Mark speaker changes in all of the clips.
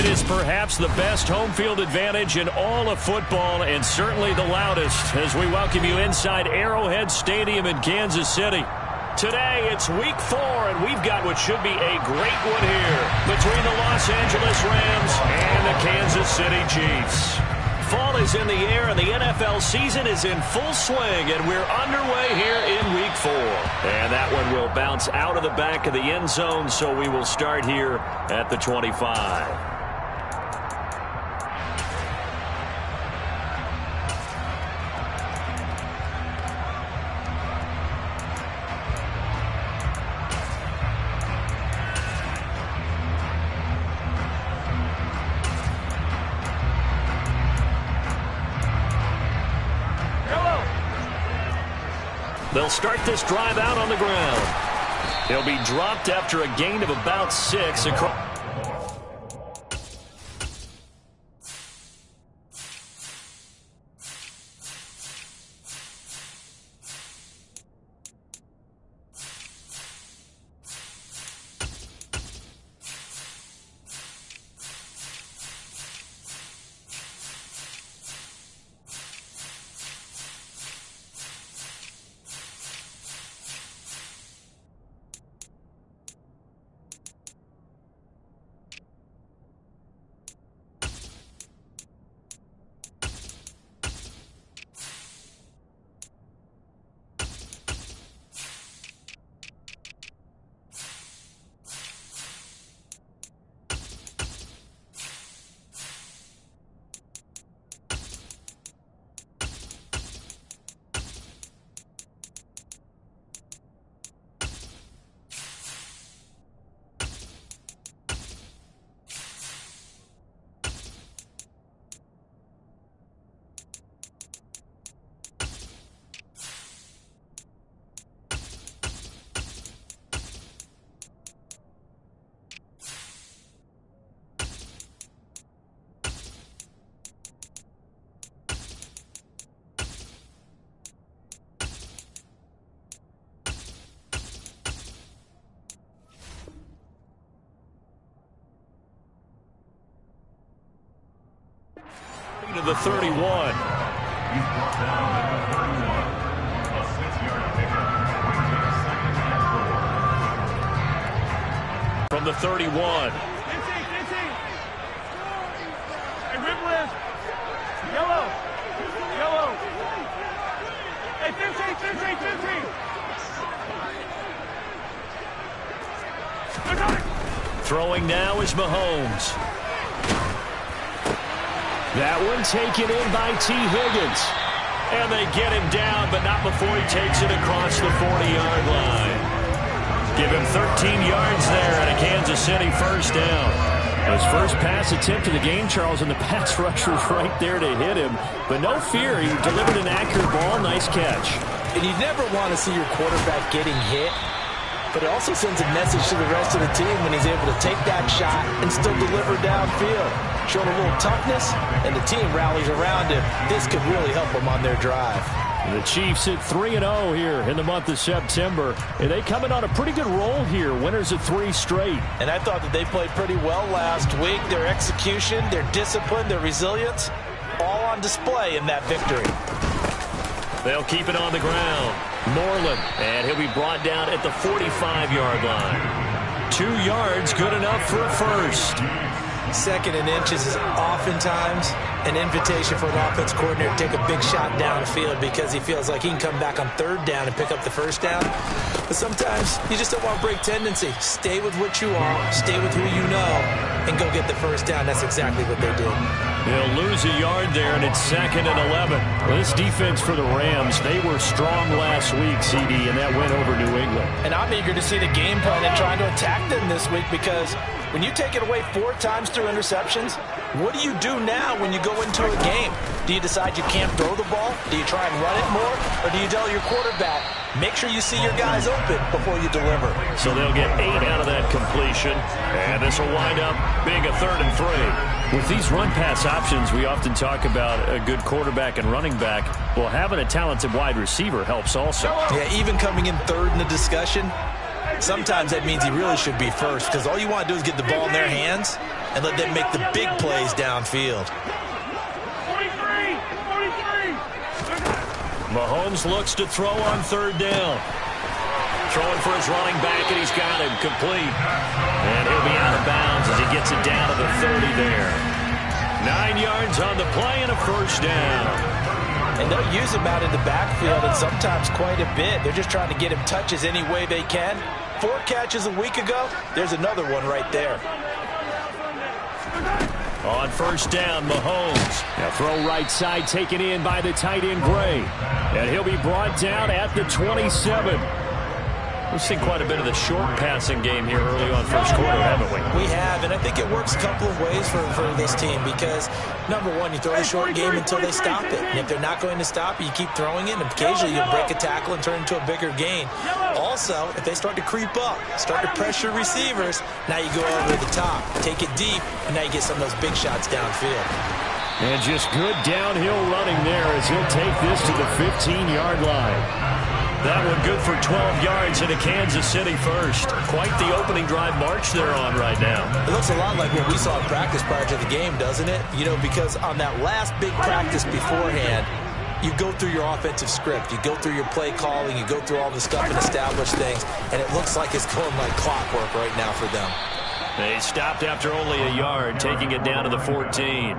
Speaker 1: It is perhaps the best home field advantage in all of football and certainly the loudest as we welcome you inside Arrowhead Stadium in Kansas City. Today it's week 4 and we've got what should be a great one here between the Los Angeles Rams and the Kansas City Chiefs. Fall is in the air and the NFL season is in full swing, and we're underway here in week 4. And that one will bounce out of the back of the end zone, so we will start here at the 25. They'll start this drive out on the ground. He'll be dropped after a gain of about 6 across. To the 31. From the 31.
Speaker 2: Hey, rip list. Yellow. Yellow. Hey, 15.
Speaker 1: Throwing now is Mahomes. That one taken in by T. Higgins. And they get him down, but not before he takes it across the 40-yard line. Give him 13 yards there and a Kansas City first down. His first pass attempt of the game, Charles, and the pass rusher was right there to hit him. But no fear, he delivered an accurate ball. Nice catch.
Speaker 3: And you never want to see your quarterback getting hit. But it also sends a message to the rest of the team when he's able to take that shot and still deliver downfield. Showing a little toughness, and the team rallies around him. This could really help them on their drive.
Speaker 1: The Chiefs at 3-0 here in the month of September. And they coming on a pretty good roll here. Winners of 3 straight.
Speaker 3: And I thought that they played pretty well last week. Their execution, their discipline, their resilience, all on display in that victory.
Speaker 1: They'll keep it on the ground. Moreland, and he'll be brought down at the 45-yard line. 2 yards, good enough for a first.
Speaker 3: 2nd and inches is oftentimes an invitation for an offense coordinator to take a big shot downfield because he feels like he can come back on 3rd down and pick up the first down. But sometimes you just don't want to break tendency. Stay with what you are, stay with who you know, and go get the first down. That's exactly what they did.
Speaker 1: They'll lose a yard there, and it's 2nd and 11. Well, this defense for the Rams, they were strong last week, CD, and that went over New England.
Speaker 3: And I'm eager to see the game plan and trying to attack them this week because when you take it away 4 times through interceptions, what do you do now when you go into a game? Do you decide you can't throw the ball? Do you try and run it more? Or do you tell your quarterback, make sure you see your guys open before you deliver?
Speaker 1: So they'll get 8 out of that completion, and this will wind up being a 3rd and 3. With these run-pass options, we often talk about a good quarterback and running back. Well, having a talented wide receiver helps also.
Speaker 3: Yeah, even coming in 3rd in the discussion, Sometimes that means he really should be first, because all you want to do is get the ball in their hands and let them make the big plays downfield.
Speaker 2: 43!
Speaker 1: Mahomes looks to throw on third down. Throwing for his running back, and he's got him complete. And he'll be out of bounds as he gets it down to the 30 there. 9 yards on the play and a first down.
Speaker 3: And they'll use him out in the backfield, and sometimes quite a bit. They're just trying to get him touches any way they can. 4 catches a week ago. There's another one right there.
Speaker 1: On first down, Mahomes. Now throw right side, taken in by the tight end, Gray. And he'll be brought down at the 27. We've seen quite a bit of the short passing game here early on first quarter, haven't we?
Speaker 3: We have, and I think it works a couple of ways for this team because, number one, you throw the short game until they stop it. And if they're not going to stop it, you keep throwing it, and occasionally you'll break a tackle and turn into a bigger gain. Also, if they start to creep up, start to pressure receivers, now you go over the top, take it deep, and now you get some of those big shots downfield.
Speaker 1: And just good downhill running there as he'll take this to the 15-yard line. That one good for 12 yards into Kansas City first. Quite the opening drive march they're on right now.
Speaker 3: It looks a lot like what we saw in practice prior to the game, doesn't it? You know, because on that last big practice beforehand, you go through your offensive script. You go through your play calling. You go through all the stuff and establish things. And it looks like it's going like clockwork right now for them.
Speaker 1: They stopped after only a yard, taking it down to the 14.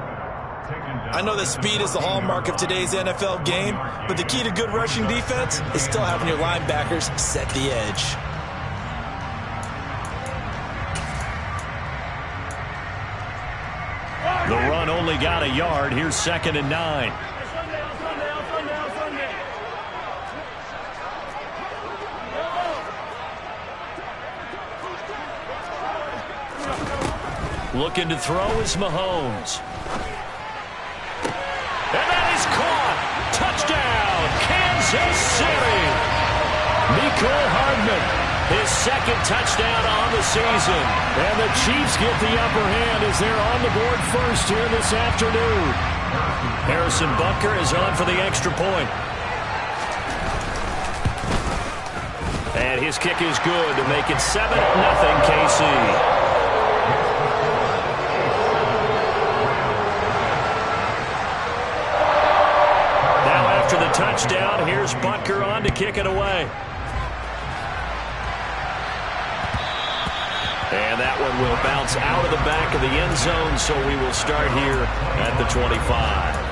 Speaker 3: I know that speed is the hallmark of today's NFL game, but the key to good rushing defense is still having your linebackers set the edge.
Speaker 1: The run only got a yard. Here's 2nd and 9. Looking to throw is Mahomes. And that is caught. Touchdown, Kansas City. Mecole Hardman, his 2nd touchdown on the season. And the Chiefs get the upper hand as they're on the board first here this afternoon. Harrison Butker is on for the extra point. And his kick is good to make it 7-0 KC. After the touchdown, here's Butker on to kick it away. And that one will bounce out of the back of the end zone, so we will start here at the 25.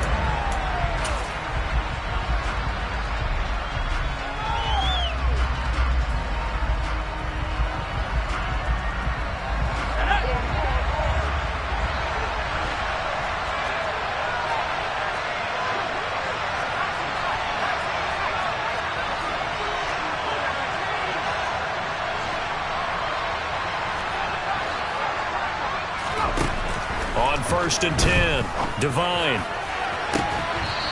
Speaker 1: On 1st and 10, Devine.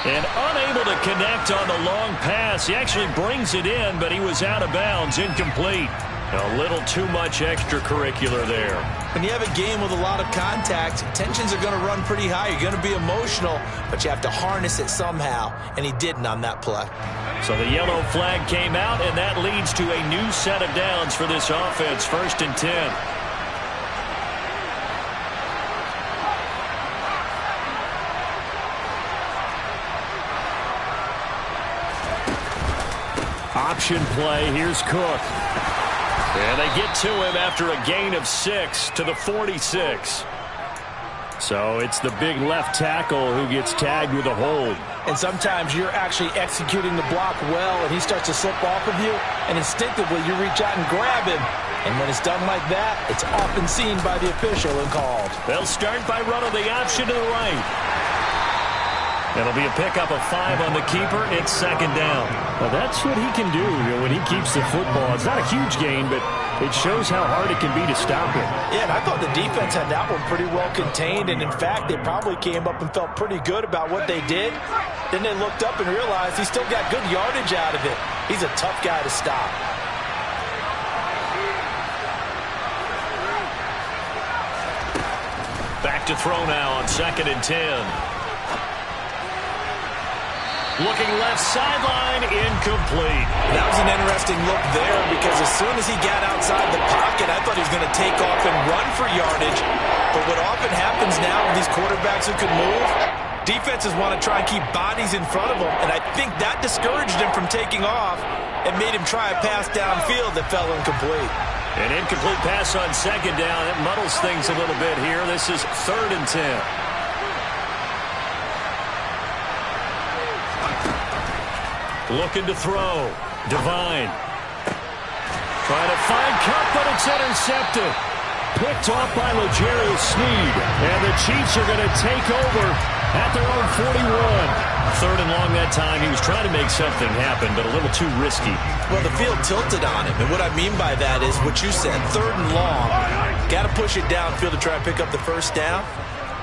Speaker 1: And unable to connect on the long pass. He actually brings it in, but he was out of bounds, incomplete. A little too much extracurricular there.
Speaker 3: When you have a game with a lot of contact, tensions are going to run pretty high. You're going to be emotional, but you have to harness it somehow, and he didn't on that play.
Speaker 1: So the yellow flag came out, and that leads to a new set of downs for this offense. 1st and 10. Option play. Here's Cook. And they get to him after a gain of 6 to the 46. So it's the big left tackle who gets tagged with a hold.
Speaker 3: And sometimes you're actually executing the block well, and he starts to slip off of you, and instinctively you reach out and grab him. And when it's done like that, it's often seen by the official and called.
Speaker 1: They'll start by running the option to the right. It'll be a pickup of 5 on the keeper. It's 2nd down. Well, that's what he can do when he keeps the football. It's not a huge gain, but it shows how hard it can be to stop him.
Speaker 3: Yeah, and I thought the defense had that one pretty well contained, and in fact, they probably came up and felt pretty good about what they did. Then they looked up and realized he still got good yardage out of it. He's a tough guy to stop. Back to throw now on 2nd and 10.
Speaker 1: Looking left sideline, incomplete.
Speaker 3: That was an interesting look there because as soon as he got outside the pocket, I thought he was going to take off and run for yardage. But what often happens now with these quarterbacks who can move, defenses want to try and keep bodies in front of them, and I think that discouraged him from taking off and made him try a pass downfield that fell incomplete.
Speaker 1: An incomplete pass on second down. It muddles things a little bit here. This is 3rd and 10. Looking to throw. Devine. Trying to find Kupp, but it's intercepted. Picked off by L'Jarius Sneed. And the Chiefs are going to take over at their own 41. 3rd and long that time. He was trying to make something happen, but a little too risky.
Speaker 3: Well, the field tilted on him. And what I mean by that is what you said. 3rd and long. Got to push it downfield to try and pick up the first down.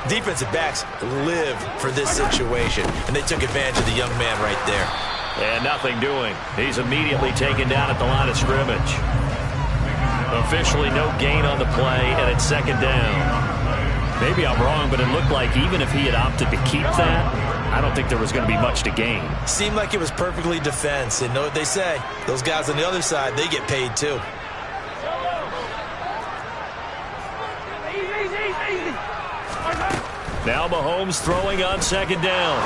Speaker 3: Defensive backs live for this situation. And they took advantage of the young man right there.
Speaker 1: And nothing doing. He's immediately taken down at the line of scrimmage. Officially no gain on the play, and it's 2nd down. Maybe I'm wrong, but it looked like even if he had opted to keep that, I don't think there was going to be much to gain.
Speaker 3: Seemed like it was perfectly defense. And know what they say? Those guys on the other side, they get paid too.
Speaker 1: Now Mahomes throwing on 2nd down.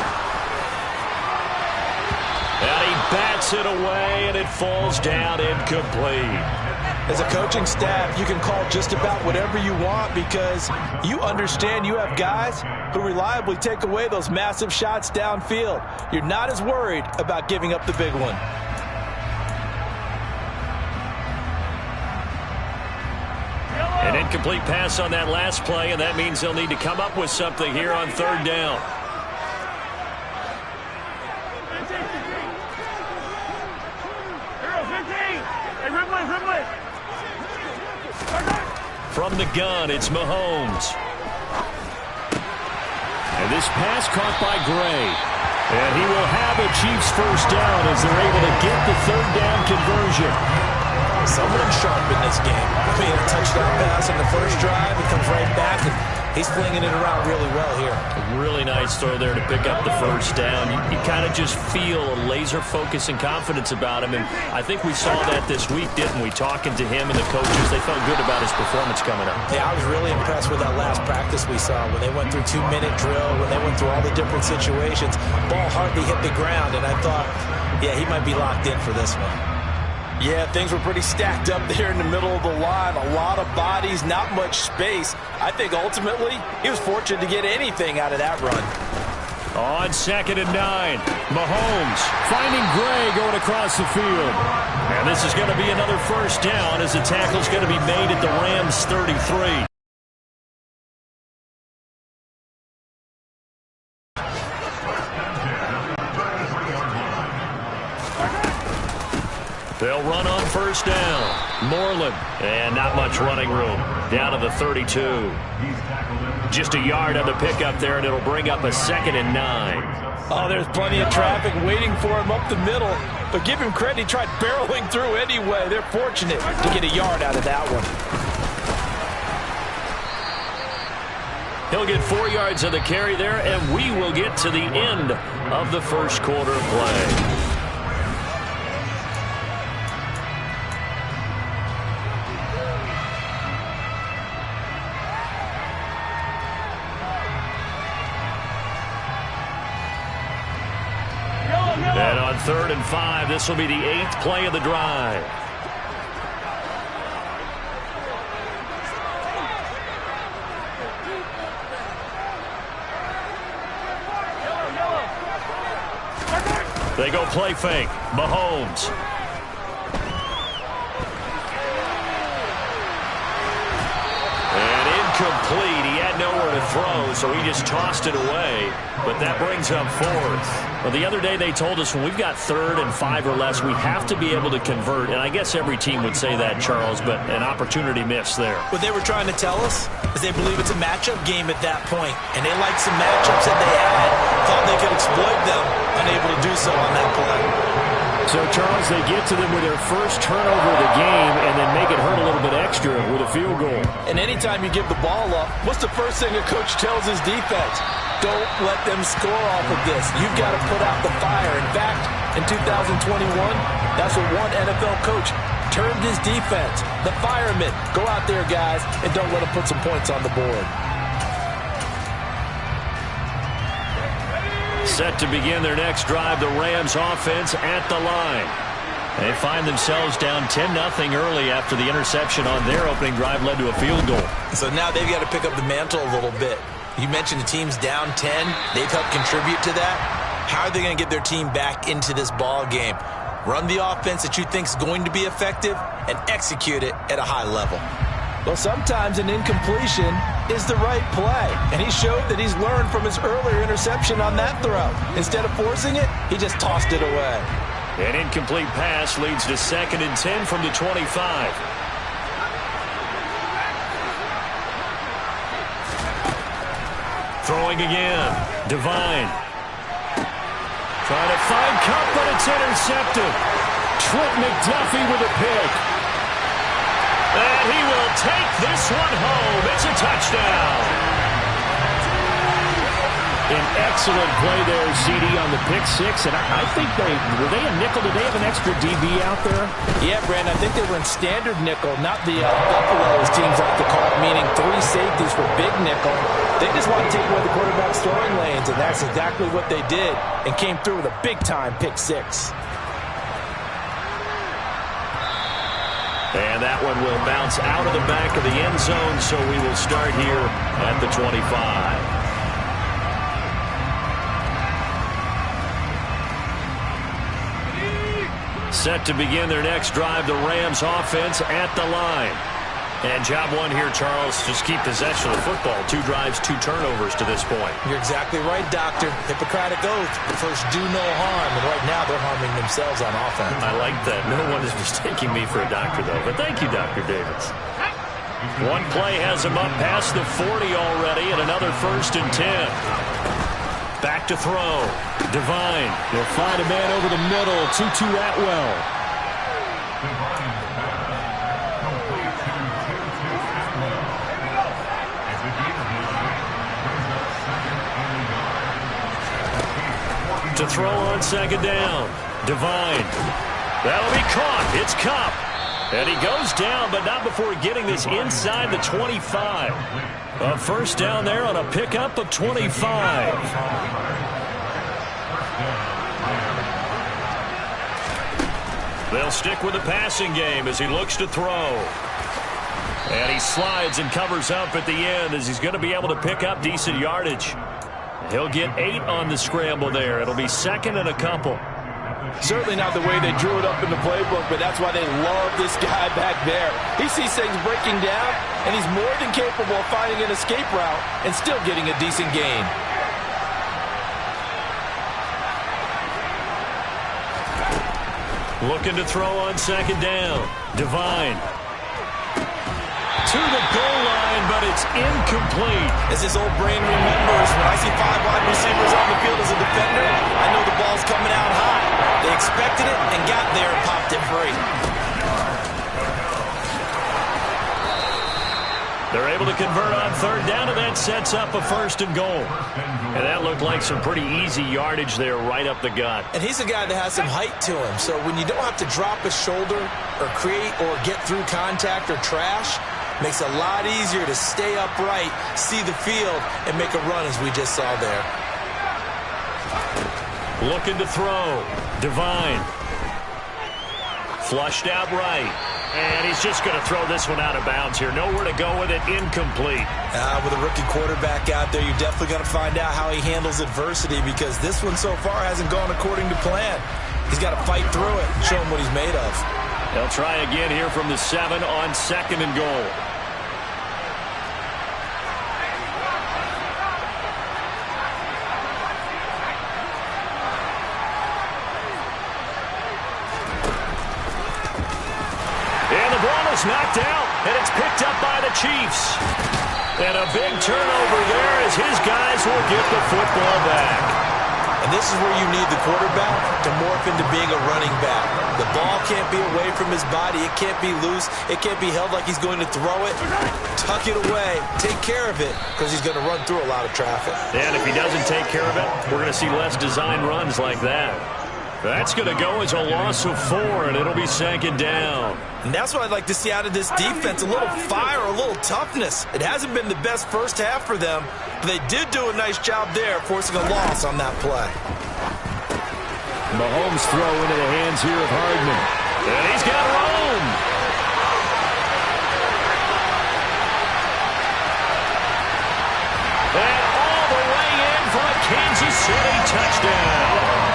Speaker 1: And he bats it away, and it falls down incomplete.
Speaker 3: As a coaching staff, you can call just about whatever you want because you understand you have guys who reliably take away those massive shots downfield. You're not as worried about giving up the big one.
Speaker 1: An incomplete pass on that last play, and that means they'll need to come up with something here on 3rd down. From the gun, it's Mahomes. And this pass caught by Gray. And he will have a Chiefs first down as they're able to get the 3rd down conversion.
Speaker 3: Someone sharp in this game. I mean, a touchdown pass on the first drive. It comes right back, and he's flinging it around really well here.
Speaker 1: A really nice throw there to pick up the first down. You kind of just feel a laser focus and confidence about him, and I think we saw that this week, didn't we? Talking to him and the coaches, they felt good about his performance coming up.
Speaker 3: Yeah, I was really impressed with that last practice we saw when they went through 2-minute drill, when they went through all the different situations. Ball hardly hit the ground, and I thought, yeah, he might be locked in for this one.
Speaker 4: Yeah, things were pretty stacked up there in the middle of the line. A lot of bodies, not much space. I think ultimately he was fortunate to get anything out of that run.
Speaker 1: On 2nd and 9, Mahomes finding Gray going across the field. And this is going to be another first down as the tackle's going to be made at the Rams' 33. They'll run on first down. Moreland. And not much running room. Down to the 32. Just a yard on the pickup there, and it'll bring up a 2nd and 9.
Speaker 4: Oh, there's plenty of traffic waiting for him up the middle. But give him credit, he tried barreling through anyway. They're fortunate to get a yard out of that one.
Speaker 1: He'll get 4 yards of the carry there, and we will get to the end of the first quarter play. And on 3rd and 5, this will be the 8th play of the drive. They go play fake. Mahomes. And incomplete. He had nowhere to throw, so he just tossed it away. But that brings up 4th. Well, the other day they told us when we've got 3rd and 5 or less, we have to be able to convert. And I guess every team would say that, Charles, but an opportunity missed there.
Speaker 3: What they were trying to tell us is they believe it's a matchup game at that point, and they liked some matchups that they had, thought they could exploit them, unable to do so on that play.
Speaker 1: So, Charles, they get to them with their first turnover of the game and then make it hurt a little bit extra with a field goal.
Speaker 4: And anytime you give the ball up, what's the first thing a coach tells his defense? Don't let them score off of this. You've got to put out the fire. In fact, in 2021, that's what one NFL coach termed his defense. The firemen. Go out there, guys, and don't let them put some points on the board.
Speaker 1: Set to begin their next drive, the Rams offense at the line. They find themselves down 10-0 early after the interception on their opening drive led to a field goal.
Speaker 3: So now they've got to pick up the mantle a little bit. You mentioned the team's down 10. They've helped contribute to that. How are they going to get their team back into this ball game? Run the offense that you think is going to be effective and execute it at a high level.
Speaker 4: Well, sometimes an incompletion is the right play. And he showed that he's learned from his earlier interception on that throw. Instead of forcing it, he just tossed it away.
Speaker 1: An incomplete pass leads to 2nd and 10 from the 25. Throwing again. Devine. Trying to find Kupp, but it's intercepted. Trent McDuffie with a pick. And he will take this one home. It's a touchdown. An excellent play there, CD, on the pick six. And I think were they a nickel? Did they have an extra DB out there?
Speaker 4: Yeah, Brandon, I think they were in standard nickel, not the Buffalo, as teams like to call it, meaning 3 safeties for big nickel. They just want to take away the quarterback's throwing lanes, and that's exactly what they did and came through with a big-time pick six.
Speaker 1: And that one will bounce out of the back of the end zone, so we will start here at the 25. Set to begin their next drive, the Rams offense at the line. And job one here, Charles, just keep possession of the football. 2 drives, 2 turnovers to this point.
Speaker 3: You're exactly right, Doctor. Hippocratic oath. First, do no harm. And right now, they're harming themselves on offense.
Speaker 1: I like that. No one is mistaking me for a doctor, though. But thank you, Dr. Davis. One play has him up past the 40 already, and another 1st and 10. Back to throw. Devine will find a man over the middle. Tutu Atwell. To throw on 2nd down. Devine. That'll be caught. It's Kupp. And he goes down, but not before getting this inside the 25. A 1st down there on a pickup of 25. They'll stick with the passing game as he looks to throw. And he slides and covers up at the end as he's going to be able to pick up decent yardage. He'll get 8 on the scramble there. It'll be 2nd and a couple.
Speaker 4: Certainly not the way they drew it up in the playbook, but that's why they love this guy back there. He sees things breaking down, and he's more than capable of finding an escape route and still getting a decent gain.
Speaker 1: Looking to throw on 2nd down. Devine. To the goal line, but it's incomplete.
Speaker 3: As his old brain remembers, when I see 5 wide receivers on the field as a defender, I know the ball's coming out high. They expected it and got there and popped it free.
Speaker 1: They're able to convert on 3rd down, and that sets up a 1st and goal. And that looked like some pretty easy yardage there right up the gut.
Speaker 3: And he's a guy that has some height to him, so when you don't have to drop a shoulder or create or get through contact or trash, makes it a lot easier to stay upright, see the field, and make a run as we just saw there.
Speaker 1: Looking to throw. Devine. Flushed out right. And he's just going to throw this one out of bounds here. Nowhere to go with it. Incomplete.
Speaker 3: With a rookie quarterback out there, you're definitely going to find out how he handles adversity because this one so far hasn't gone according to plan. He's got to fight through it and show him what he's made of.
Speaker 1: They'll try again here from the 7 on 2nd and goal. And the ball is knocked out, and it's picked up by the Chiefs. And a big turnover there as his guys will get the football back.
Speaker 3: And this is where you need the quarterback to morph into being a running back. The ball can't be away from his body. It can't be loose. It can't be held like he's going to throw it. Tuck it away. Take care of it because he's going to run through a lot of traffic.
Speaker 1: And if he doesn't take care of it, we're going to see less design runs like that. That's going to go as a loss of 4, and it'll be 2nd down.
Speaker 3: And that's what I'd like to see out of this defense, a little fire, a little toughness. It hasn't been the best first half for them, but they did do a nice job there, forcing a loss on that play.
Speaker 1: Mahomes throw into the hands here of Hardman. And he's got room. And all the way in for a Kansas City touchdown.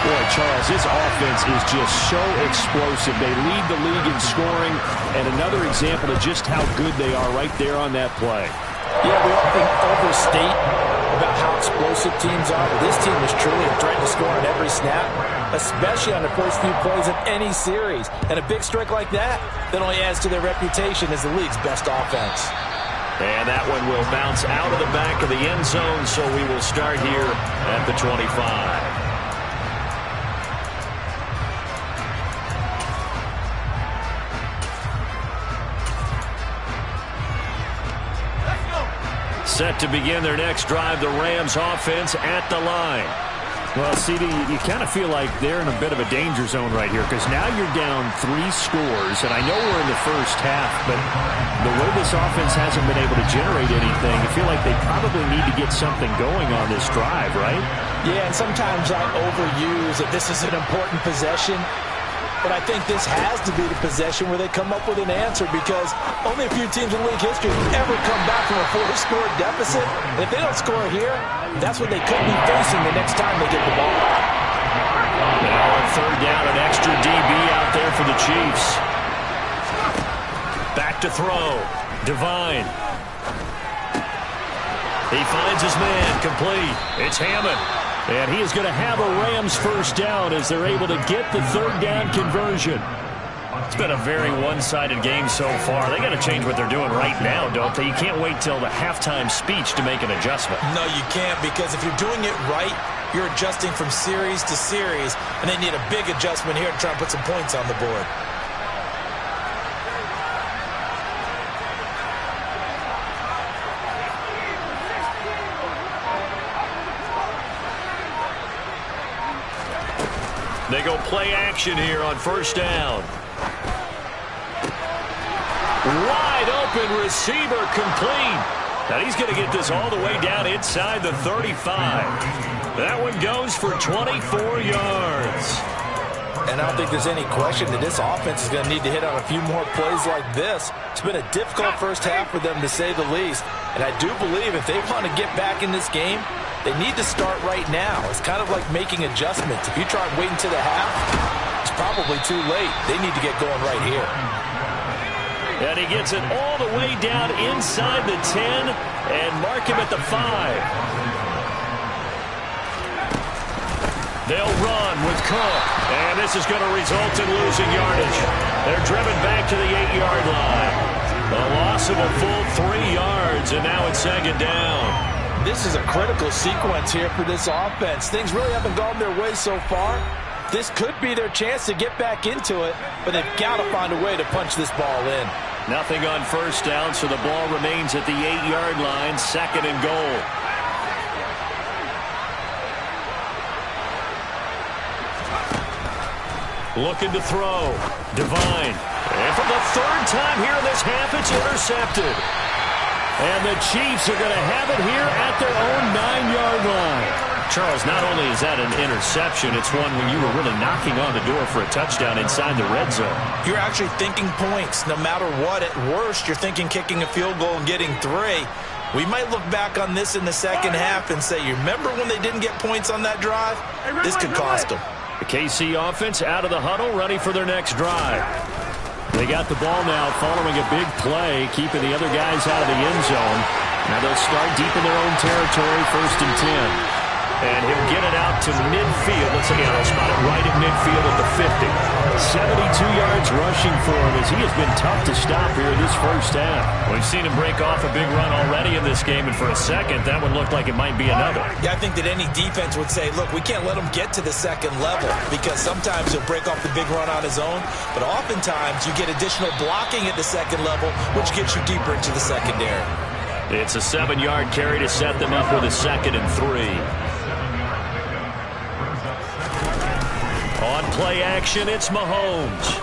Speaker 1: Boy, Charles, this offense is just so explosive. They lead the league in scoring, and another example of just how good they are right there on that play.
Speaker 4: Yeah, we often overstate about how explosive teams are, but this team is truly a threat to score on every snap, especially on the first few plays of any series. And a big strike like that only adds to their reputation as the league's best offense.
Speaker 1: And that one will bounce out of the back of the end zone, so we will start here at the 25. Set to begin their next drive, the Rams offense at the line.
Speaker 5: Well, CD, you kind of feel like they're in a bit of a danger zone right here because now you're down 3 scores, and I know we're in the first half, but the way this offense hasn't been able to generate anything, I feel like they probably need to get something going on this drive, right?
Speaker 4: Yeah, and sometimes I overuse that this is an important possession. But I think this has to be the possession where they come up with an answer because only a few teams in league history have ever come back from a 4-score deficit. And if they don't score here, that's what they could be facing the next time they get the ball.
Speaker 1: Now on 3rd down, an extra DB out there for the Chiefs. Back to throw. Devine. He finds his man, complete. It's Hammond. And he is going to have a Rams first down as they're able to get the 3rd down conversion. It's been a very one-sided game so far. They got to change what they're doing right now, don't they? You can't wait till the halftime speech to make an adjustment.
Speaker 3: No, you can't, because if you're doing it right, you're adjusting from series to series, and they need a big adjustment here to try and put some points on the board.
Speaker 1: They go play action here on 1st down. Wide open receiver complete. And he's going to get this all the way down inside the 35. That one goes for 24 yards.
Speaker 4: And I don't think there's any question that this offense is going to need to hit on a few more plays like this. It's been a difficult first half for them, to say the least. And I do believe if they want to get back in this game, they need to start right now. It's kind of like making adjustments. If you try and wait until the half, it's probably too late. They need to get going right here.
Speaker 1: And he gets it all the way down inside the 10 and mark him at the 5. They'll run with Cook, and this is going to result in losing yardage. They're driven back to the 8-yard line. A loss of a full 3 yards, and now it's 2nd down.
Speaker 4: This is a critical sequence here for this offense. Things really haven't gone their way so far. This could be their chance to get back into it, but they've got to find a way to punch this ball in.
Speaker 1: Nothing on 1st down, so the ball remains at the 8-yard line, 2nd and goal. Looking to throw. Devine. And for the 3rd time here in this half, it's intercepted. And the Chiefs are going to have it here at their own 9-yard line. Charles, not only is that an interception, it's one when you were really knocking on the door for a touchdown inside the red zone.
Speaker 3: You're actually thinking points. No matter what, at worst, you're thinking kicking a field goal and getting 3. We might look back on this in the second half and say, you remember when they didn't get points on that drive? This could cost them.
Speaker 1: The KC offense out of the huddle, ready for their next drive. They got the ball now following a big play, keeping the other guys out of the end zone. Now they'll start deep in their own territory, 1st and 10. And he'll get it out to midfield. Let's see, they'll spot it right at midfield at the 50. 72 yards rushing for him as he has been tough to stop here in this first half. We've seen him break off a big run already in in this game, and for a second, that one looked like it might be another.
Speaker 3: Yeah, I think that any defense would say, look, we can't let him get to the second level because sometimes he'll break off the big run on his own, but oftentimes you get additional blocking at the second level, which gets you deeper into the secondary.
Speaker 1: It's a 7-yard carry to set them up with a 2nd and 3. On play action, it's Mahomes.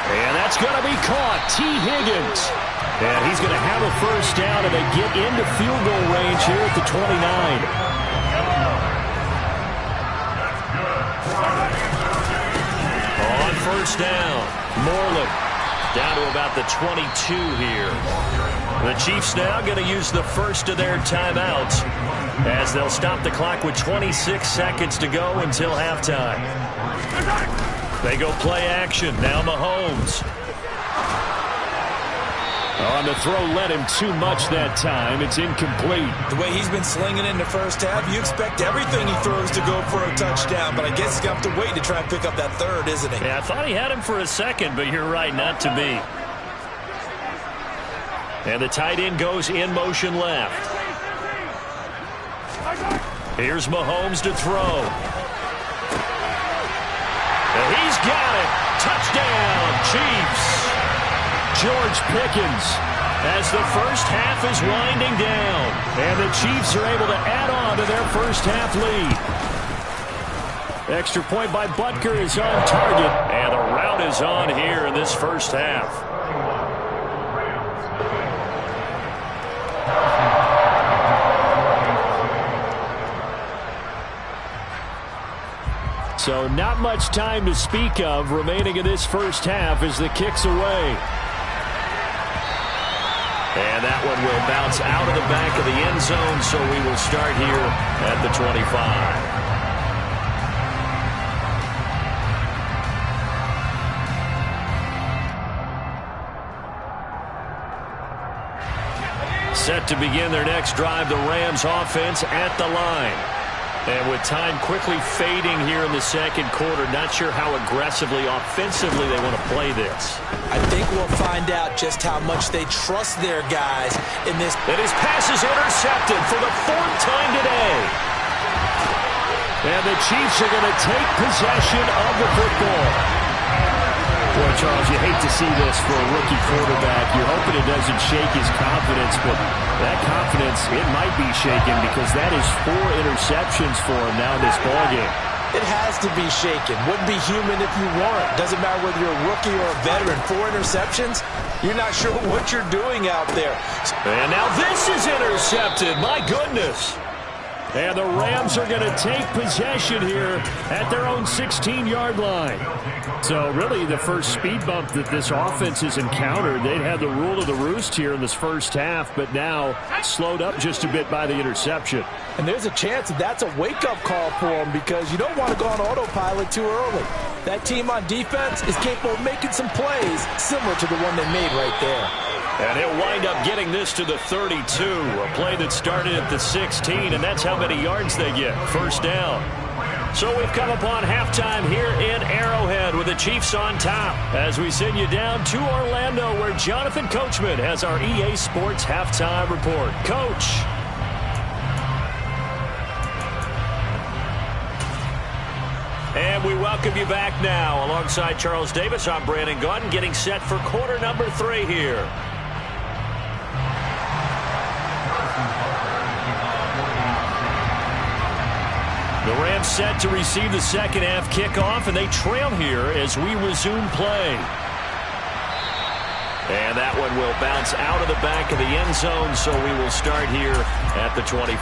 Speaker 1: And that's going to be caught. T. Higgins. And he's going to have a first down, and they get into field goal range here at the 29. On first down, Moreland down to about the 22 here. The Chiefs now going to use the first of their timeouts as they'll stop the clock with 26 seconds to go until halftime. They go play action. Now Mahomes. On the throw, led him too much that time. It's incomplete.
Speaker 3: The way he's been slinging in the first half, you expect everything he throws to go for a touchdown, but I guess he's going to have to wait to try and pick up that third, isn't he?
Speaker 1: Yeah, I thought he had him for a second, but you're right, not to be. And the tight end goes in motion left. Here's Mahomes to throw. And he's got it. Touchdown, Chiefs. George Pickens as the first half is winding down. And the Chiefs are able to add on to their first half lead. Extra point by Butker is on target. And the rout is on here in this first half. So not much time to speak of remaining in this first half as the kick's away. And that one will bounce out of the back of the end zone, so we will start here at the 25. Set to begin their next drive, the Rams offense at the line. And with time quickly fading here in the second quarter, not sure how aggressively, offensively they want to play this.
Speaker 3: I think we'll find out just how much they trust their guys in this.
Speaker 1: And his pass is intercepted for the 4th time today. And the Chiefs are going to take possession of the football. Boy, Charles, you hate to see this for a rookie quarterback. You're hoping it doesn't shake his confidence, but that confidence, it might be shaken because that is 4 interceptions for him now in this ballgame.
Speaker 3: It has to be shaken. Wouldn't be human if you weren't. Doesn't matter whether you're a rookie or a veteran. 4 interceptions, you're not sure what you're doing out there.
Speaker 1: And now this is intercepted. My goodness. And the Rams are going to take possession here at their own 16-yard line. So really the first speed bump that this offense has encountered, they'd had the rule of the roost here in this first half, but now slowed up just a bit by the interception.
Speaker 3: And there's a chance that that's a wake-up call for them because you don't want to go on autopilot too early. That team on defense is capable of making some plays similar to the one they made right there.
Speaker 1: And he'll wind up getting this to the 32, a play that started at the 16, and that's how many yards they get. First down. So we've come upon halftime here in Arrowhead with the Chiefs on top as we send you down to Orlando where Jonathan Coachman has our EA Sports halftime report. Coach. And we welcome you back now. Alongside Charles Davis, I'm Brandon Gaudin getting set for quarter number 3 here. The Rams set to receive the second half kickoff, and they trail here as we resume play. And that one will bounce out of the back of the end zone, so we will start here at the 25.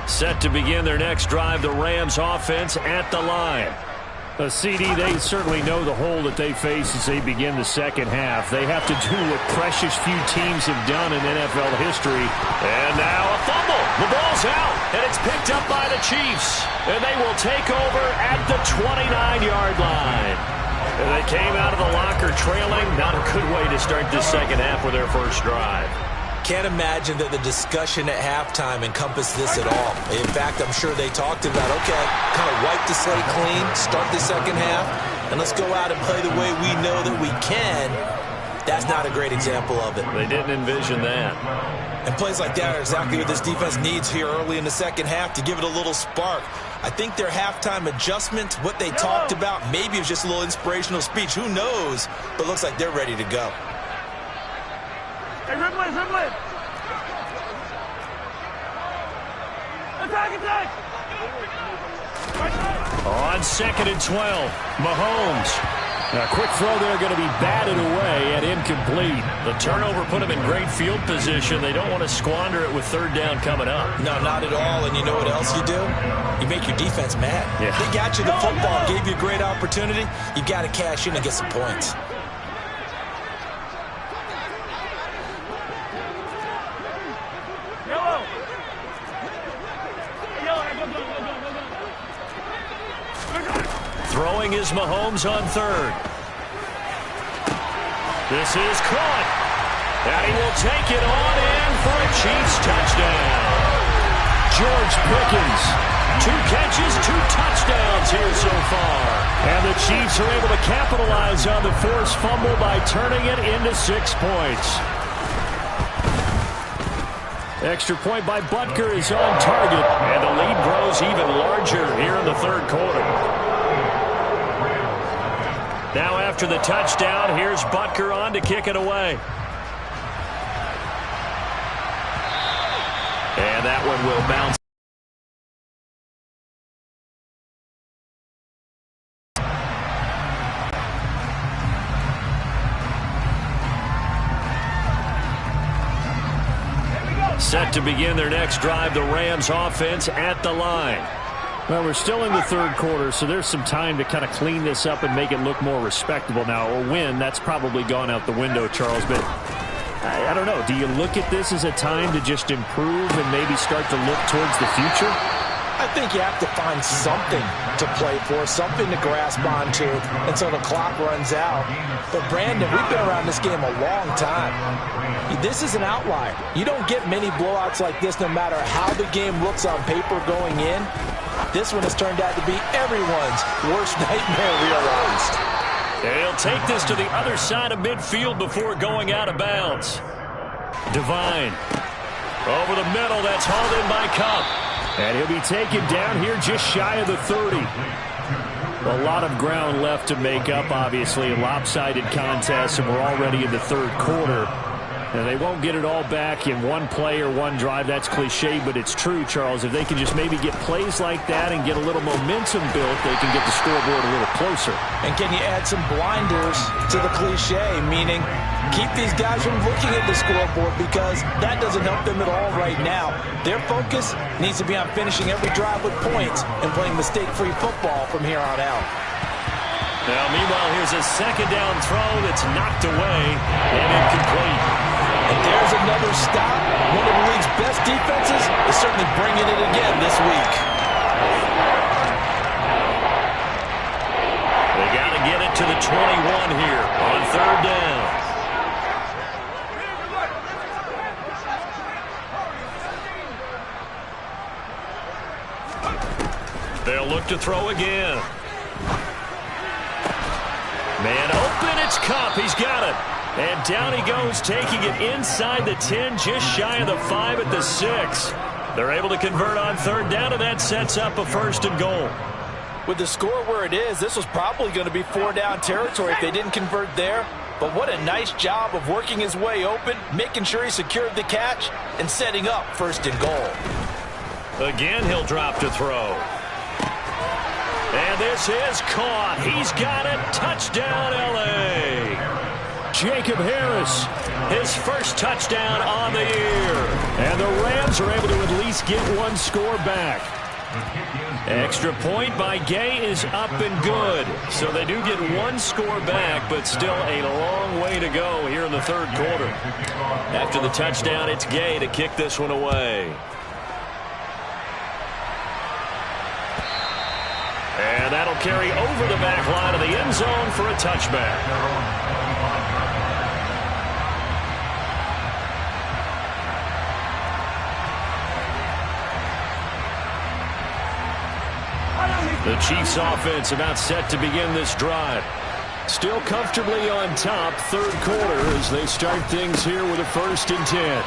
Speaker 1: Set to begin their next drive, the Rams offense at the line. CD, they certainly know the hole that they face as they begin the second half. They have to do what precious few teams have done in NFL history. And now a fumble. The ball's out, and it's picked up by the Chiefs. And they will take over at the 29-yard line. And they came out of the locker trailing. Not a good way to start this second half with their first drive.
Speaker 3: can't imagine that the discussion at halftime encompassed this at all. In fact, I'm sure they talked about, okay, kind of wipe the slate clean, start the second half, and let's go out and play the way we know that we can. That's not a great example of it.
Speaker 1: They didn't envision that.
Speaker 3: And plays like that are exactly what this defense needs here early in the second half to give it a little spark. I think their halftime adjustment, what they talked about, maybe it was just a little inspirational speech. Who knows? But it looks like they're ready to go.
Speaker 2: Hey, Ripley, Ripley! Attack, attack!
Speaker 1: On 2nd and 12, Mahomes.
Speaker 5: A quick throw there going to be batted away and incomplete.
Speaker 1: The turnover put them in great field position. They don't want to squander it with 3rd down coming up.
Speaker 3: No, not at all. And you know what else you do? You make your defense mad.
Speaker 1: Yeah.
Speaker 3: They got you the football, gave you a great opportunity. You got to cash in and get some points.
Speaker 1: Throwing is Mahomes on 3rd. This is caught. And he will take it on in for a Chiefs touchdown. George Pickens, 2 catches, 2 touchdowns here so far. And the Chiefs are able to capitalize on the forced fumble by turning it into 6 points. Extra point by Butker is on target. And the lead grows even larger here in the 3rd quarter. Now after the touchdown, here's Butker on to kick it away. And that one will bounce. Set to begin their next drive, the Rams offense at the line.
Speaker 5: Well, we're still in the 3rd quarter, so there's some time to kind of clean this up and make it look more respectable now. A win, that's probably gone out the window, Charles. But I don't know. Do you look at this as a time to just improve and maybe start to look towards the future?
Speaker 3: I think you have to find something to play for, something to grasp onto until the clock runs out. But, Brandon, we've been around this game a long time. This is an outlier. You don't get many blowouts like this no matter how the game looks on paper going in. This one has turned out to be everyone's worst nightmare realized.
Speaker 1: They'll take this to the other side of midfield before going out of bounds. Devine. Over the middle, that's hauled in by Kupp.
Speaker 5: And he'll be taken down here just shy of the 30. A lot of ground left to make up, obviously. A lopsided contest, and we're already in the 3rd quarter. And they won't get it all back in one play or one drive. That's cliche, but it's true, Charles. If they can just maybe get plays like that and get a little momentum built, they can get the scoreboard a little closer.
Speaker 3: And can you add some blinders to the cliche, meaning keep these guys from looking at the scoreboard because that doesn't help them at all right now. Their focus needs to be on finishing every drive with points and playing mistake-free football from here on out.
Speaker 1: Now, meanwhile, here's a 2nd down throw that's knocked away and incomplete.
Speaker 3: And there's another stop. One of the league's best defenses is certainly bringing it again this week.
Speaker 1: They got to get it to the 21 here on 3rd down. They'll look to throw again. Man open, it's Kupp. He's got it. And down he goes, taking it inside the 10, just shy of the 5 at the 6. They're able to convert on 3rd down, and that sets up a 1st and goal.
Speaker 4: With the score where it is, this was probably going to be 4-down territory if they didn't convert there. But what a nice job of working his way open, making sure he secured the catch, and setting up 1st and goal.
Speaker 1: Again, he'll drop to throw. And this is caught. He's got it. Touchdown, L.A.
Speaker 5: Jacob Harris,
Speaker 1: his 1st touchdown on the year.
Speaker 5: And the Rams are able to at least get 1 score back.
Speaker 1: Extra point by Gay is up and good. So they do get 1 score back, but still a long way to go here in the 3rd quarter. After the touchdown, it's Gay to kick this one away. And that'll carry over the back line of the end zone for a touchback. The Chiefs offense about set to begin this drive. Still comfortably on top, third quarter as they start things here with a 1st and 10.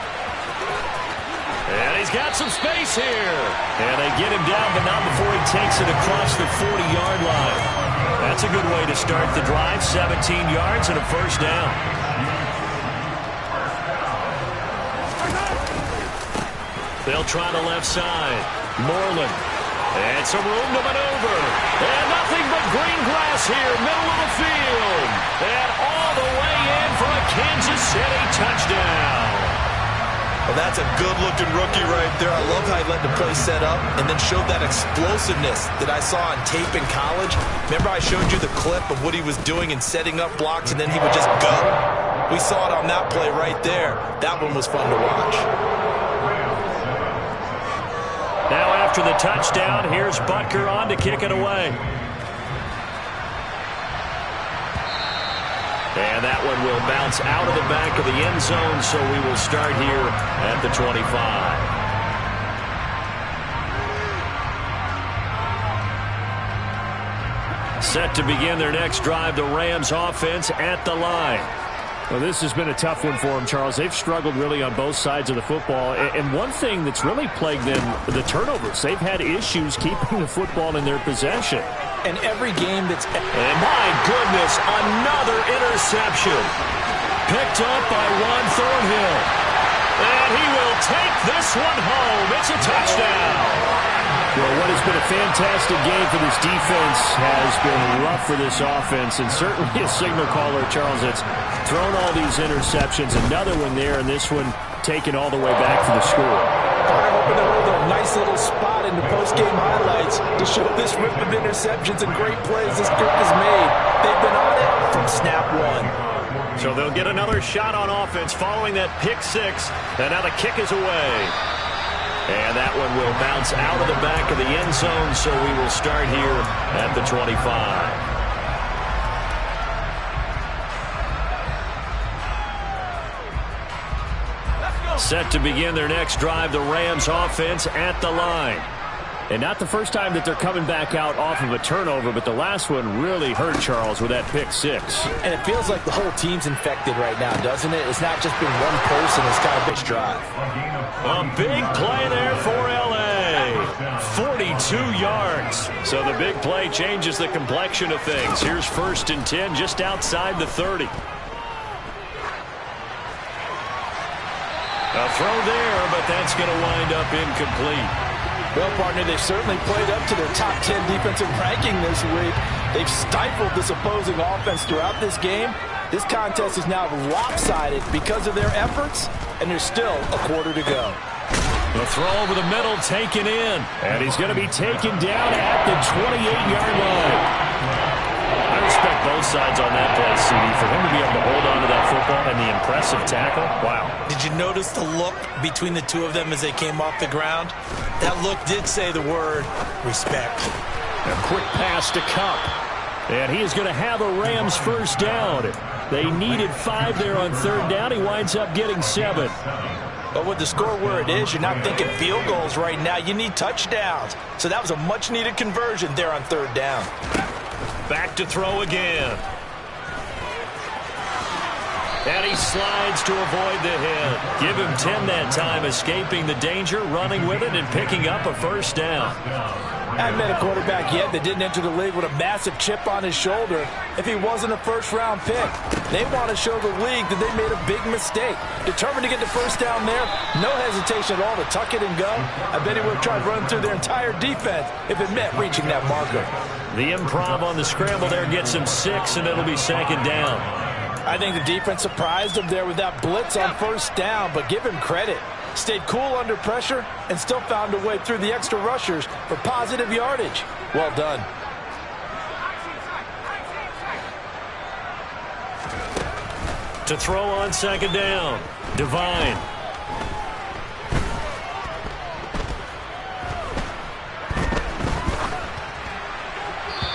Speaker 1: And he's got some space here. And they get him down, but not before he takes it across the 40-yard line. That's a good way to start the drive, 17 yards and a 1st down. They'll try the left side. Moreland. And some room to maneuver. And nothing but green grass here, middle of the field. And all the way in for a Kansas City touchdown.
Speaker 4: Well, that's a good-looking rookie right there. I love how he let the play set up and then showed that explosiveness that I saw on tape in college. Remember I showed you the clip of what he was doing and setting up blocks, and then he would just go? We saw it on that play right there. That one was fun to watch.
Speaker 1: Now after the touchdown, here's Butker on to kick it away. And that one will bounce out of the back of the end zone, so we will start here at the 25. Set to begin their next drive, the Rams offense at the line.
Speaker 5: Well, this has been a tough one for them, Charles. They've struggled really on both sides of the football. And one thing that's really plagued them, the turnovers. They've had issues keeping the football in their possession.
Speaker 3: And every game that's...
Speaker 1: And my goodness, another interception. Picked up by Juan Thornhill. And he will take this one home. It's a touchdown.
Speaker 5: Well, what has been a fantastic game for this defense has been rough for this offense, and certainly a signal caller, Charles, that's thrown all these interceptions. Another one there, and this one taken all the way back for the score.
Speaker 3: I'm hoping to hold a nice little spot in the post-game highlights to show this rip of interceptions and great plays this group has made. They've been on it from snap one.
Speaker 1: So they'll get another shot on offense following that pick six, and now the kick is away. And that one will bounce out of the back of the end zone, so we will start here at the 25. Set to begin their next drive, the Rams offense at the line. And not the first time that they're coming back out off of a turnover, but the last one really hurt, Charles, with that pick six.
Speaker 3: And it feels like the whole team's infected right now, doesn't it? It's not just been one person that's got a big drive.
Speaker 1: A big play there for L.A. 42 yards. So the big play changes the complexion of things. Here's 1st and 10 just outside the 30. A throw there, but that's going to wind up incomplete.
Speaker 3: Well, partner, they've certainly played up to their top 10 defensive ranking this week. They've stifled this opposing offense throughout this game. This contest is now lopsided because of their efforts, and there's still a quarter to go.
Speaker 1: The throw over the middle taken in. And he's going to be taken down at the 28-yard line. I respect both sides on that play, CD. For him to be able to hold on to that football and the impressive tackle, wow.
Speaker 4: Did you notice the look between the two of them as they came off the ground? That look did say the word respect.
Speaker 1: A quick pass to Kupp. And he is going to have a Rams 1st down. They needed 5 there on 3rd down. He winds up getting 7.
Speaker 3: But with the score where it is, you're not thinking field goals right now. You need touchdowns. So that was a much-needed conversion there on 3rd down.
Speaker 1: Back to throw again. And he slides to avoid the hit. Give him 10 that time, escaping the danger, running with it, and picking up a 1st down.
Speaker 3: I haven't met a quarterback yet that didn't enter the league with a massive chip on his shoulder if he wasn't a 1st-round pick. They want to show the league that they made a big mistake. Determined to get the 1st down there, no hesitation at all to tuck it and go. I bet he would have tried running through their entire defense if it meant reaching that marker.
Speaker 1: The improv on the scramble there gets him 6, and it'll be 2nd down.
Speaker 3: I think the defense surprised him there with that blitz on 1st down, but give him credit. Stayed cool under pressure and still found a way through the extra rushers for positive yardage. Well done.
Speaker 1: To throw on 2nd down, Devine.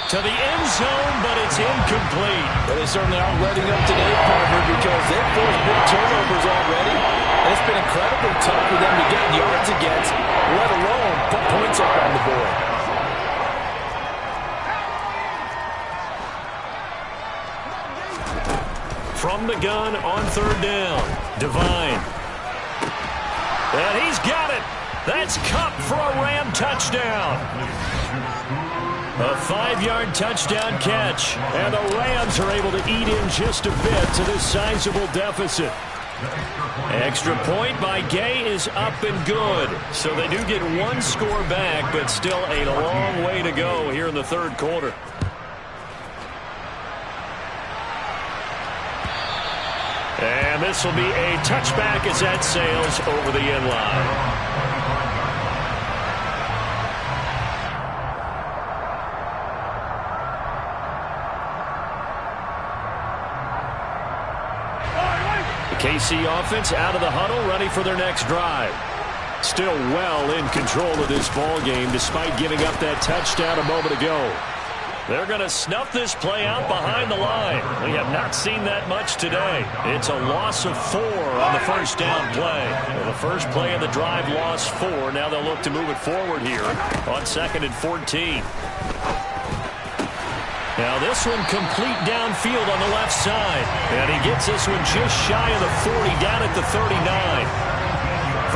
Speaker 1: To the end zone, but it's incomplete.
Speaker 3: Well, they certainly aren't letting up today, partner, because they've forced big turnovers already. And it's been incredibly tough for them to get yards against, let alone put points up on the board.
Speaker 1: from the gun on third down. Devine. And he's got it. That's Kupp for a Ram touchdown. A 5-yard touchdown catch. And the Rams are able to eat in just a bit to this sizable deficit. Extra point by Gay is up and good. So they do get one score back, but still a long way to go here in the third quarter. And this will be a touchback as that sails over the end line. KC offense out of the huddle, ready for their next drive. Still well in control of this ball game despite giving up that touchdown a moment ago. They're going to snuff this play out behind the line. We have not seen that much today. It's a loss of 4 on the first down play. Well, the first play of the drive lost 4. Now they'll look to move it forward here on 2nd and 14. Now this one complete downfield on the left side. And he gets this one just shy of the 40, down at the 39.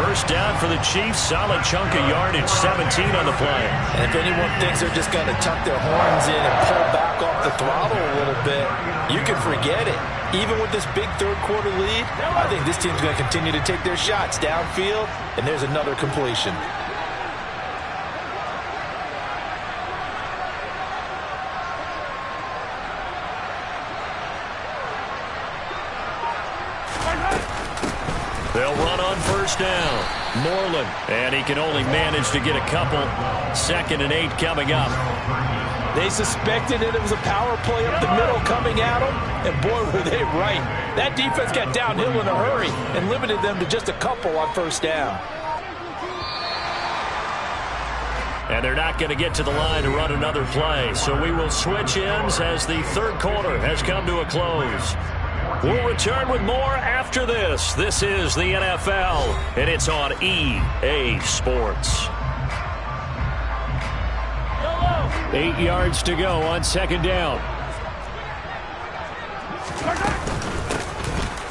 Speaker 1: First down for the Chiefs. Solid chunk of yardage, 17 on the play.
Speaker 3: And if anyone thinks they're just going to tuck their horns in and pull back off the throttle a little bit, you can forget it. Even with this big third-quarter lead, I think this team's going to continue to take their shots downfield, and there's another completion.
Speaker 1: They'll run on first down. Moreland, and he can only manage to get a couple. 2nd and 8 coming up.
Speaker 3: They suspected that it was a power play up the middle coming at them, and boy, were they right. That defense got downhill in a hurry and limited them to just a couple on first down.
Speaker 1: And they're not going to get to the line to run another play, so we will switch ends as the third quarter has come to a close. We'll return with more after this. This is the NFL, and it's on EA Sports.
Speaker 5: 8 yards to go on 2nd down.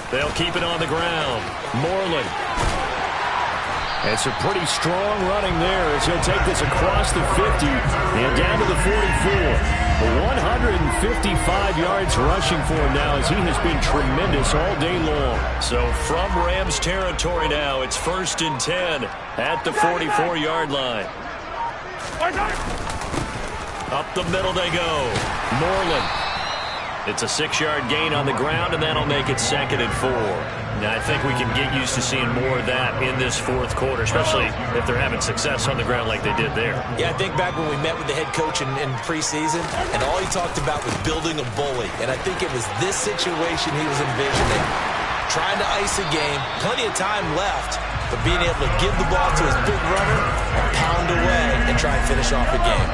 Speaker 1: They'll keep it on the ground. Moreland.
Speaker 5: It's a pretty strong running there as he'll take this across the 50 and down to the 44. 155 yards rushing for him now as he has been tremendous all day long.
Speaker 1: So from Rams territory now, it's 1st and 10 at the 44-yard line. Up the middle they go. Moreland. It's a 6-yard gain on the ground, and that'll make it 2nd and 4. Now, I think we can get used to seeing more of that in this fourth quarter, especially if they're having success on the ground like they did there.
Speaker 3: Yeah, I think back when we met with the head coach in preseason, and all he talked about was building a bully. And I think it was this situation he was envisioning. Trying to ice a game, plenty of time left, but being able to give the ball to his big runner and pound away and try and finish off the game.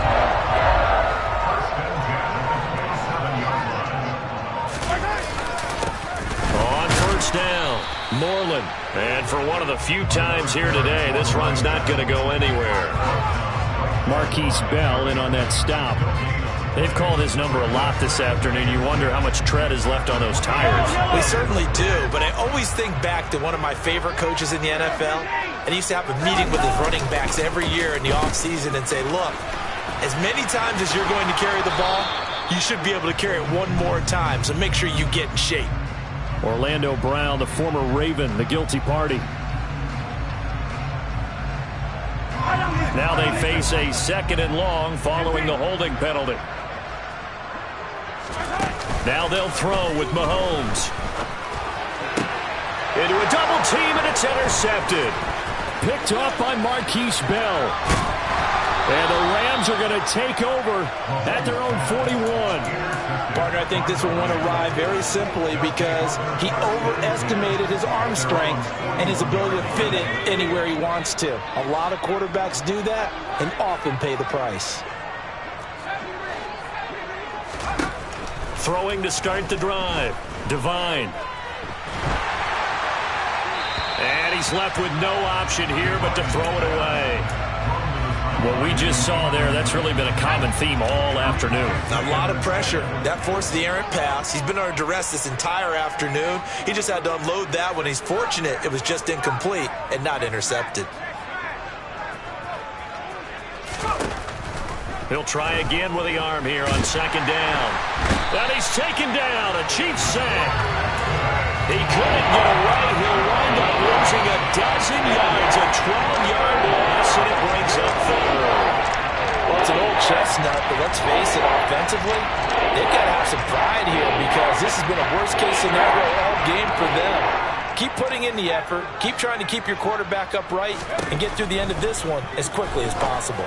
Speaker 1: Down. Moreland. And for one of the few times here today, this run's not going to go anywhere.
Speaker 5: Marquise Bell in on that stop.
Speaker 1: They've called his number a lot this afternoon. You wonder how much tread is left on those tires.
Speaker 3: They certainly do, but I always think back to one of my favorite coaches in the NFL. And he used to have a meeting with his running backs every year in the offseason and say, look, as many times as you're going to carry the ball, you should be able to carry it one more time, so make sure you get in shape.
Speaker 5: Orlando Brown, the former Raven, the guilty party.
Speaker 1: Now they face a 2nd and long following the holding penalty. Now they'll throw with Mahomes. Into a double team, and it's intercepted.
Speaker 5: Picked off by Marquise Bell. And the Rams are going to take over at their own 41.
Speaker 3: Partner, I think this one won't arrive very simply because he overestimated his arm strength and his ability to fit it anywhere he wants to. A lot of quarterbacks do that and often pay the price.
Speaker 1: Throwing to start the drive. Devine. And he's left with no option here but to throw it away. What we just saw there, that's really been a common theme all afternoon.
Speaker 3: A lot of pressure. That forced the errant pass. He's been under duress this entire afternoon. He just had to unload that one. He's fortunate it was just incomplete and not intercepted.
Speaker 1: He'll try again with the arm here on second down. And he's taken down. A Chiefs sack. He couldn't get away. He'll wind up losing a dozen yards. A 12-yard loss, and it brings up third.
Speaker 3: Well, it's an old chestnut, but let's face it, offensively, they've got to have some pride here because this has been a worst-case scenario all game for them. Keep putting in the effort. Keep trying to keep your quarterback upright and get through the end of this one as quickly as possible.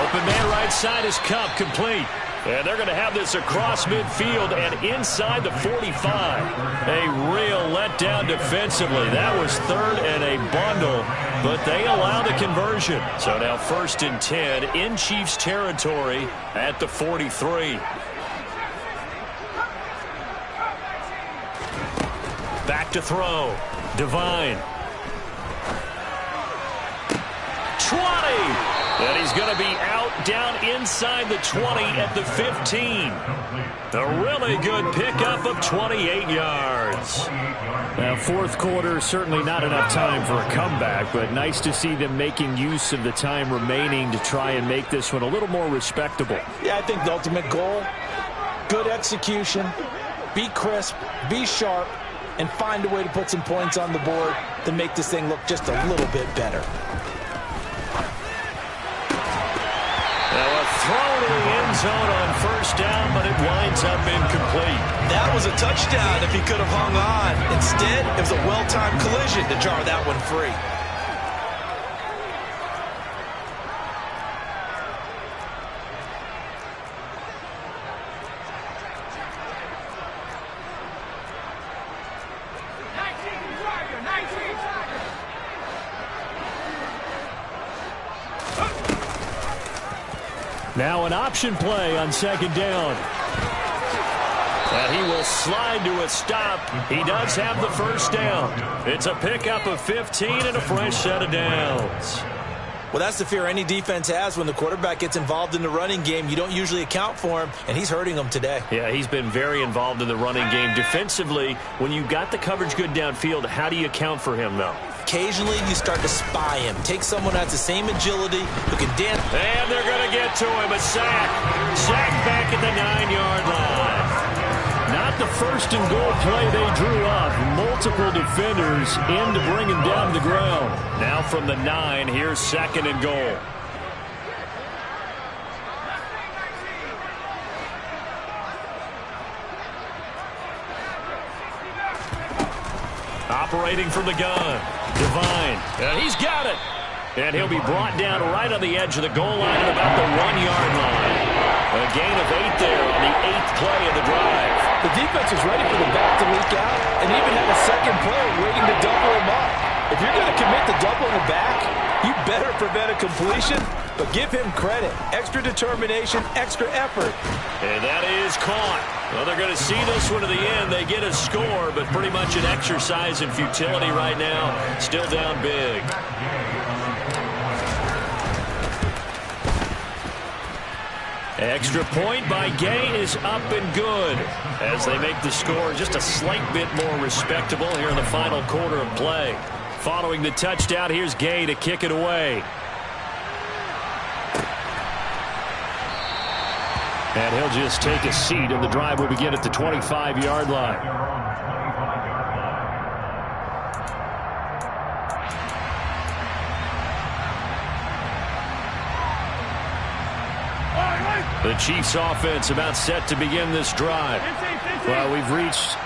Speaker 1: Open man right side is Kupp, complete. And they're going to have this across midfield and inside the 45. A real letdown defensively. That was third and a bundle, but they allow the conversion. So now 1st and 10 in Chiefs territory at the 43. Back to throw. Devine. 20. And he's going to be out down inside the 20 at the 15. A really good pickup of 28 yards.
Speaker 5: Now, fourth quarter, certainly not enough time for a comeback, but nice to see them making use of the time remaining to try and make this one a little more respectable.
Speaker 3: Yeah, I think the ultimate goal, good execution, be crisp, be sharp, and find a way to put some points on the board to make this thing look just a little bit better.
Speaker 1: Thrown to the end zone on 1st down, but it winds up incomplete.
Speaker 3: That was a touchdown if he could have hung on. Instead, it was a well-timed collision to jar that one free.
Speaker 1: Now an option play on 2nd down. And he will slide to a stop. He does have the 1st down. It's a pickup of 15 and a fresh set of downs.
Speaker 3: Well, that's the fear any defense has when the quarterback gets involved in the running game. You don't usually account for him, and he's hurting them today.
Speaker 1: Yeah, he's been very involved in the running game. Defensively, when you got the coverage good downfield, how do you account for him, though?
Speaker 3: Occasionally, you start to spy him. Take someone who has the same agility, who can dance.
Speaker 1: And they're going to get to him. A sack. Sack back at the 9-yard line. Not the 1st and goal play they drew up. Multiple defenders in to bring him down to the ground. Now from the 9, here's 2nd and goal. Operating from the gun. Devine. And he's got it. And he'll be brought down right on the edge of the goal line at about the 1-yard line. A gain of 8 there on the 8th play of the drive.
Speaker 3: The defense was ready for the back to leak out and even had a second player waiting to double him up. If you're going to commit to doubling the back, you better prevent a completion, but give him credit. Extra determination, extra effort.
Speaker 1: And that is caught. Well, they're going to see this one to the end. They get a score, but pretty much an exercise in futility right now. Still down big. Extra point by Gay is up and good as they make the score just a slight bit more respectable here in the final quarter of play. Following the touchdown, here's Gay to kick it away. And he'll just take a seat, and the drive will begin at the 25-yard line. The Chiefs offense about set to begin this drive.
Speaker 5: Well, we've reached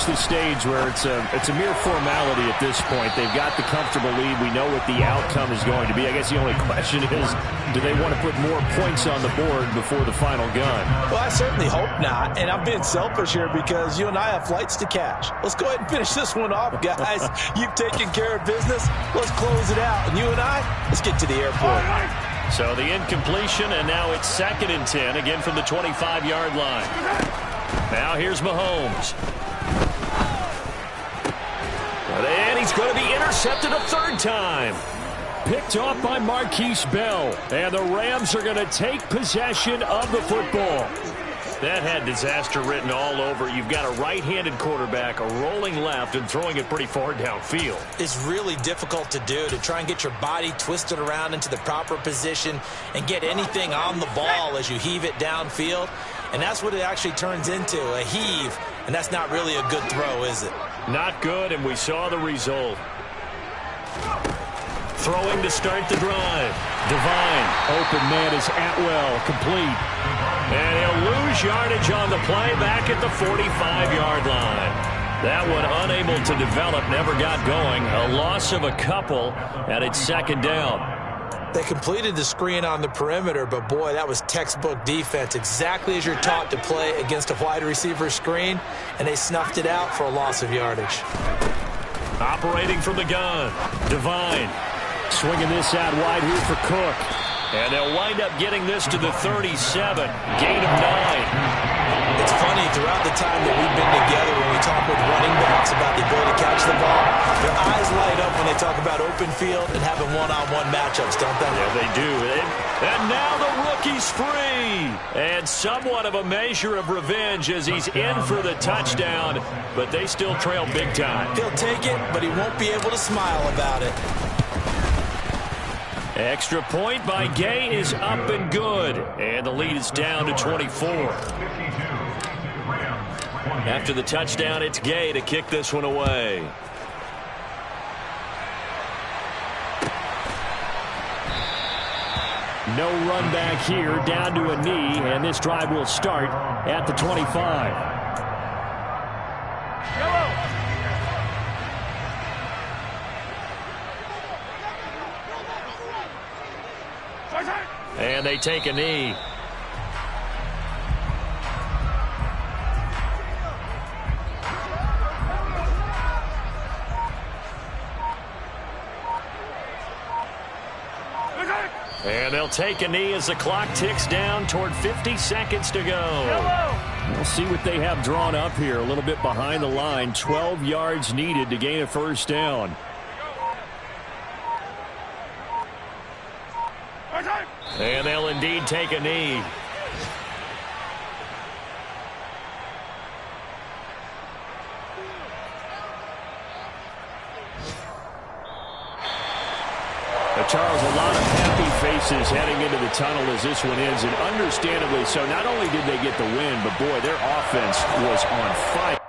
Speaker 5: the stage where it's a mere formality at this point. They've got the comfortable lead. We know what the outcome is going to be. I guess the only question is, do they want to put more points on the board before the final gun?
Speaker 3: Well, I certainly hope not. And I'm being selfish here because you and I have flights to catch. Let's go ahead and finish this one off, guys. You've taken care of business. Let's close it out. And you and I, let's get to the airport.
Speaker 1: So the incompletion, and now it's 2nd and 10, again from the 25-yard line. Now here's Mahomes. And he's going to be intercepted a 3rd time. picked off by Marquise Bell. And the Rams are going to take possession of the football. That had disaster written all over. You've got a right-handed quarterback, a rolling left, and throwing it pretty far downfield.
Speaker 3: It's really difficult to do, to try and get your body twisted around into the proper position and get anything on the ball as you heave it downfield. And that's what it actually turns into, a heave. And that's not really a good throw, is it?
Speaker 1: Not good, and we saw the result. Throwing to start the drive. Devine. Open man is Atwell. Complete. And he'll lose yardage on the play back at the 45-yard line. That one unable to develop, never got going. A loss of a couple, and it's second down.
Speaker 3: They completed the screen on the perimeter, but boy, that was textbook defense, exactly as you're taught to play against a wide receiver screen, and they snuffed it out for a loss of yardage.
Speaker 1: Operating from the gun, Devine. Swinging this out wide here for Cook. And they'll wind up getting this to the 37. Gain of 9.
Speaker 3: It's funny, throughout the time that we've been together, when we talk with running backs about the ability to catch the ball, their eyes light up when they talk about open field and having one-on-one matchups, don't they?
Speaker 1: Yeah, they do. And now the rookie's free. And somewhat of a measure of revenge as he's in for the touchdown, but they still trail big time.
Speaker 3: He'll take it, but he won't be able to smile about it.
Speaker 1: Extra point by Gay is up and good. And the lead is down to 24. After the touchdown, it's Gay to kick this one away. No run back here, down to a knee, and this drive will start at the 25. And they take a knee. And they'll take a knee as the clock ticks down toward 50 seconds to go. We'll see what they have drawn up here. A little bit behind the line. 12 yards needed to gain a first down. And they'll indeed take a knee. Charles, a lot of happy faces heading into the tunnel as this one ends, and understandably so. Not only did they get the win, but boy, their offense was on fire.